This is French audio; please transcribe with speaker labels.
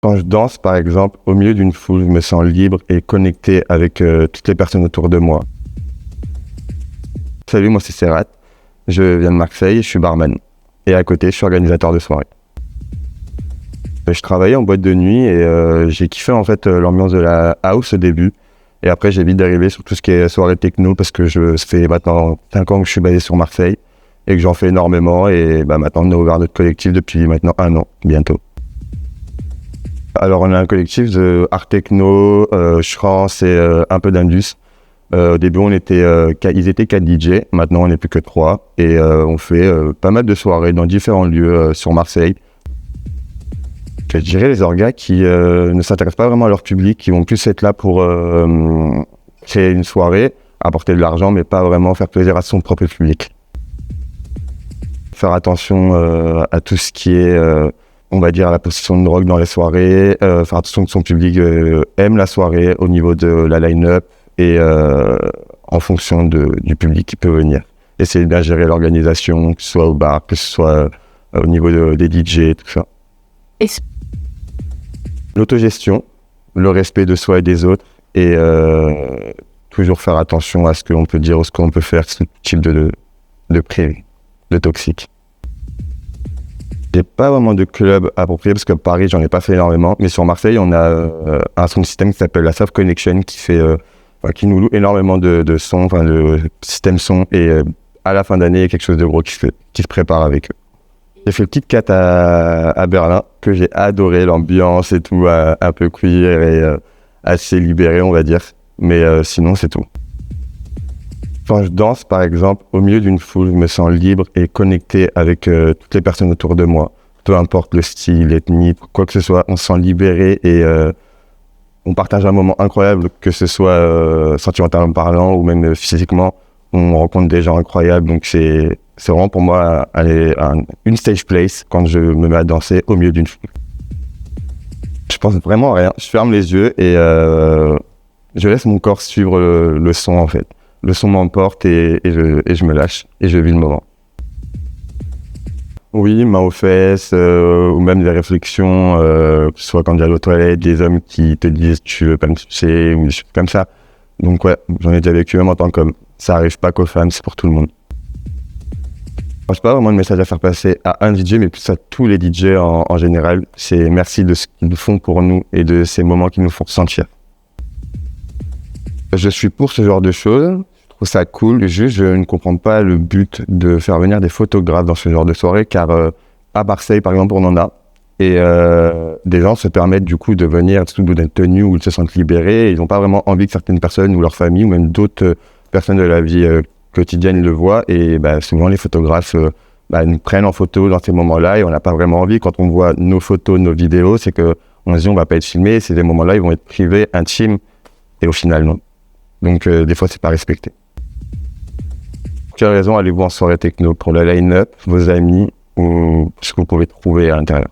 Speaker 1: Quand je danse, par exemple, au milieu d'une foule, je me sens libre et connecté avec toutes les personnes autour de moi. Salut, moi c'est Serrat, je viens de Marseille, je suis barman. Et à côté, je suis organisateur de soirée. Je travaillais en boîte de nuit et j'ai kiffé en fait l'ambiance de la house au début. Et après, j'ai vite dérivé sur tout ce qui est soirée techno parce que ça fait maintenant 5 ans que je suis basé sur Marseille et que j'en fais énormément. Et maintenant, on a ouvert notre collectif depuis maintenant 1 an, bientôt. Alors, on a un collectif de art techno, trance et un peu d'indus. Au début, ils étaient 4 DJ. Maintenant, on n'est plus que 3. Et on fait pas mal de soirées dans différents lieux sur Marseille. Je dirais les orgas qui ne s'intéressent pas vraiment à leur public, qui vont plus être là pour créer une soirée, apporter de l'argent, mais pas vraiment faire plaisir à son propre public. Faire attention à tout ce qui est, on va dire, à la possession de drogue dans les soirées, faire attention que son public aime la soirée au niveau de la line-up et en fonction du public qui peut venir. Essayer de bien gérer l'organisation, que ce soit au bar, que ce soit au niveau des DJ, tout ça. L'autogestion, le respect de soi et des autres et toujours faire attention à ce qu'on peut dire ou ce qu'on peut faire, ce type de privé, de toxique. J'ai pas vraiment de club approprié parce que Paris, j'en ai pas fait énormément, mais sur Marseille, on a un sound system qui s'appelle la Soft Connection qui nous loue énormément de sons, de système son et à la fin d'année, il y a quelque chose de gros qui se prépare avec eux. J'ai fait le Kit Kat à Berlin, que j'ai adoré, l'ambiance et tout, un peu queer et assez libéré, on va dire. Mais sinon, c'est tout. Quand je danse, par exemple, au milieu d'une foule, je me sens libre et connecté avec toutes les personnes autour de moi. Peu importe le style, l'ethnie, quoi que ce soit, on se sent libéré et on partage un moment incroyable, que ce soit sentimentalement parlant ou même physiquement. On rencontre des gens incroyables, donc c'est vraiment pour moi une stage place quand je me mets à danser au milieu d'une foule. Je pense vraiment à rien, je ferme les yeux et je laisse mon corps suivre le son en fait. Le son m'emporte et je me lâche et je vis le moment. Oui, main aux fesses ou même des réflexions, que ce soit quand tu es aux toilettes, des hommes qui te disent tu veux pas me sucer ou des choses comme ça. Donc ouais, j'en ai déjà vécu même en tant qu'homme. Ça arrive pas qu'aux femmes, c'est pour tout le monde. Je n'ai pas vraiment de message à faire passer à un DJ, mais plus à tous les DJ en général. C'est merci de ce qu'ils font pour nous et de ces moments qu'ils nous font ressentir. Je suis pour ce genre de choses, je trouve ça cool, juste je ne comprends pas le but de faire venir des photographes dans ce genre de soirée, car à Marseille par exemple on en a, et des gens se permettent du coup de venir sous d'une tenue où ils se sentent libérés, et ils n'ont pas vraiment envie que certaines personnes ou leur famille ou même d'autres personnes de la vie quotidienne le voient, et souvent les photographes nous prennent en photo dans ces moments-là, et on n'a pas vraiment envie. Quand on voit nos photos, nos vidéos, c'est qu'on se dit on va pas être filmé, et ces moments-là ils vont être privés, intimes, et au final non. Donc des fois c'est pas respecté. Pour quelle raison allez-vous en soirée techno? Pour la line-up, vos amis ou ce que vous pouvez trouver à l'intérieur?